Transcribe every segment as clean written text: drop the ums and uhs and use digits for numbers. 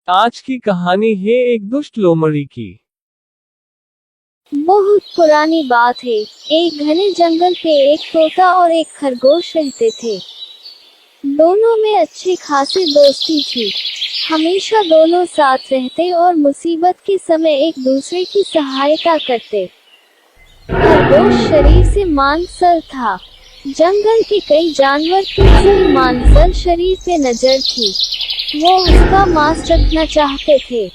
आज की कहानी है एक दुष्ट लोमड़ी की। बहुत पुरानी बात है। एक घने जंगल पे एक तोता और एक खरगोश रहते थे। दोनों में अच्छी खासी दोस्ती थी। हमेशा दोनों साथ रहते और मुसीबत के समय एक दूसरे की सहायता करते। खरगोश शरीर से मांसल था। जंगल के कई जानवर की उसकी मांसल शरीर पे नजर थी। वो उसका मांस चखना चाहते थे,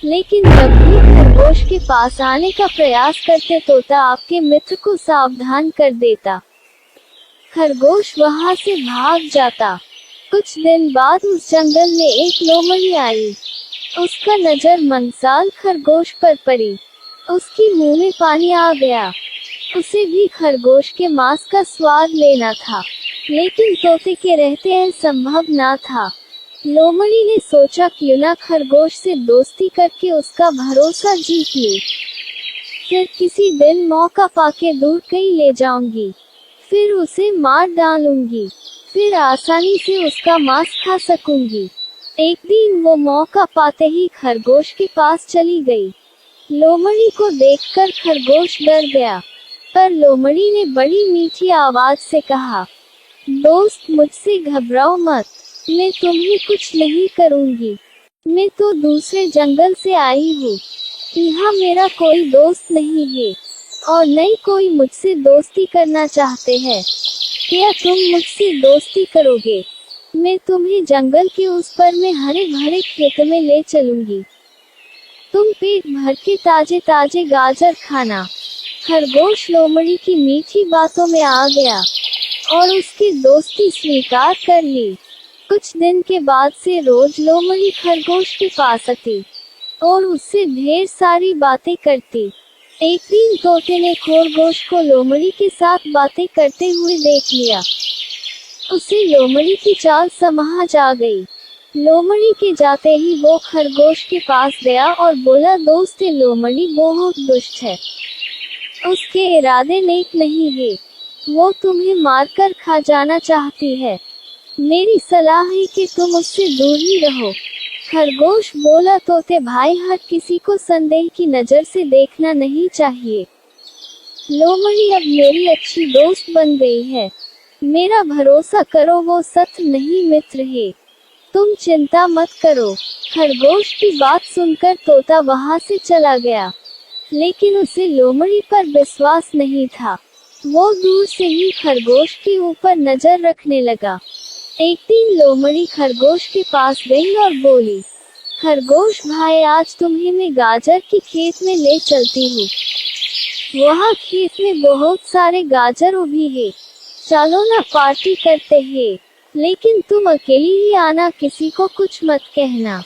लेकिन जब भी खरगोश के पास आने का प्रयास करते तोता आपके मित्र को सावधान कर देता। खरगोश वहां से भाग जाता। कुछ दिन बाद उस जंगल में एक लोमड़ी आई। उसका नजर मंसाल खरगोश पर पड़ी। उसकी मुंह में पानी आ गया। उसे भी खरगोश के मांस का स्वाद लेना था, लेकिन तोते के रहते यह संभव न था। लोमड़ी ने सोचा क्यों ना खरगोश से दोस्ती करके उसका भरोसा जीत लूं। फिर किसी दिन मौका पाके दूर कहीं ले जाऊंगी, फिर उसे मार डालूंगी, फिर आसानी से उसका मांस खा सकूंगी। एक दिन वो मौका पाते ही खरगोश के पास चली गई। लोमड़ी को देखकर खरगोश डर गया, पर लोमड़ी ने बड़ी मीठी आवाज से कहा, दोस्त मुझसे घबराओ मत, मैं तुम्हें कुछ नहीं करूंगी। मैं तो दूसरे जंगल से आई हूँ। यहाँ मेरा कोई दोस्त नहीं है और न ही कोई मुझसे दोस्ती करना चाहते हैं। क्या तुम मुझसे दोस्ती करोगे? मैं तुम्हें जंगल के उस पर में हरे भरे खेत में ले चलूंगी। तुम पेट भर के ताजे ताजे गाजर खाना। खरगोश लोमड़ी की मीठी बातों में आ गया और उसकी दोस्ती स्वीकार कर ली। कुछ दिन के बाद से रोज लोमड़ी खरगोश के पास आती और उससे ढेर सारी बातें करती। एक दिन तोते ने खरगोश को लोमड़ी के साथ बातें करते हुए देख लिया। उसे लोमड़ी की चाल समझ आ गई। लोमड़ी के जाते ही वो खरगोश के पास गया और बोला, दोस्त लोमड़ी बहुत दुष्ट है। उसके इरादे नेक नहीं है। वो तुम्हें मारकर खा जाना चाहती है। मेरी सलाह है कि तुम उससे दूर ही रहो। खरगोश बोला, तोते भाई, हर किसी को संदेह की नजर से देखना नहीं चाहिए। लोमड़ी अब मेरी अच्छी दोस्त बन गई है। मेरा भरोसा करो, वो सच नहीं मित्र है। तुम चिंता मत करो। खरगोश की बात सुनकर तोता वहां से चला गया, लेकिन उसे लोमड़ी पर विश्वास नहीं था। वो दूर से ही खरगोश के ऊपर नजर रखने लगा। एक दिन लोमड़ी खरगोश के पास गई और बोली, खरगोश भाई, आज तुम्हें मैं गाजर के खेत में ले चलती हूँ। वहाँ खेत में बहुत सारे गाजर उगी है। चलो ना पार्टी करते हैं, लेकिन तुम अकेली ही आना, किसी को कुछ मत कहना।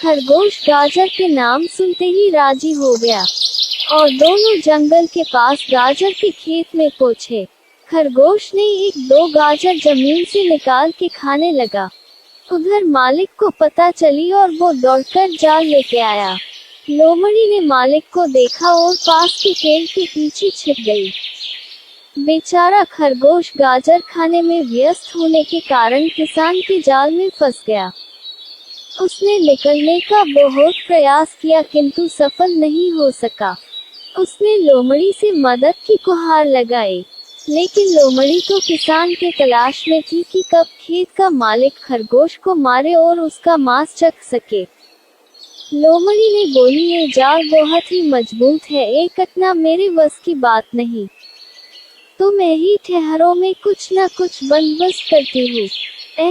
खरगोश गाजर के नाम सुनते ही राजी हो गया और दोनों जंगल के पास गाजर के खेत में पहुंचे। खरगोश ने एक दो गाजर जमीन से निकाल के खाने लगा। उधर मालिक को पता चली और वो दौड़कर जाल लेके आया। लोमड़ी ने मालिक को देखा और पास के पेड़ के पीछे छिप गई। बेचारा खरगोश गाजर खाने में व्यस्त होने के कारण किसान के जाल में फंस गया। उसने निकलने का बहुत प्रयास किया, किंतु सफल नहीं हो सका। उसने लोमड़ी से मदद की गुहार लगाई, लेकिन लोमड़ी तो किसान के तलाश में थी कि कब खेत का मालिक खरगोश को मारे और उसका मांस चख सके। लोमड़ी ने बोली, ये जाल बहुत ही मजबूत है, ये कटना मेरे बस की बात नहीं। तुम यही ठहरो, में कुछ न कुछ बंदोबस्त करती हूँ।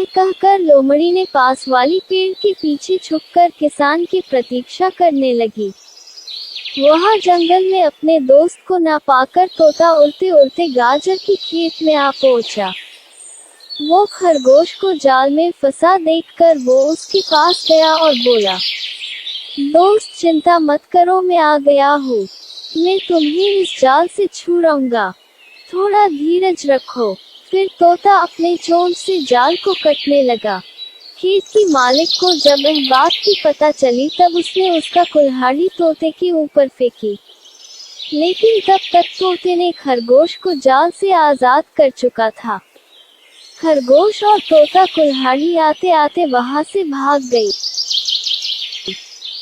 कहकर लोमड़ी ने पास वाली पेड़ के पीछे छुपकर किसान की प्रतीक्षा करने लगी। वहाँ जंगल में अपने दोस्त को न पाकर तोता उड़ते उड़ते गाजर के खेत में आ पहुँचा। वो खरगोश को जाल में फंसा देखकर वो उसके पास गया और बोला, दोस्त चिंता मत करो, मैं आ गया हूँ। मैं तुम्हें इस जाल से छुड़ाऊंगा, थोड़ा धीरज रखो। फिर तोता अपने चोंच से जाल को कटने लगा। खेत की मालिक को जब यह बात की पता चली, तब उसने उसका कुल्हाड़ी तोते के ऊपर फेंकी, लेकिन तब तक तोते ने खरगोश को जाल से आजाद कर चुका था। खरगोश और तोता कुल्हाड़ी आते आते वहां से भाग गई।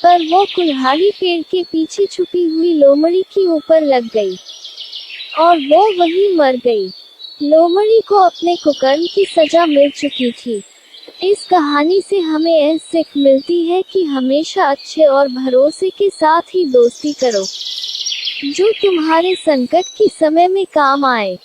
पर वो कुल्हाड़ी पेड़ के पीछे छुपी हुई लोमड़ी के ऊपर लग गई और वो वहीं मर गई। लोमड़ी को अपने कुकर्म की सजा मिल चुकी थी। इस कहानी से हमें यह सीख मिलती है कि हमेशा अच्छे और भरोसे के साथ ही दोस्ती करो, जो तुम्हारे संकट के समय में काम आए।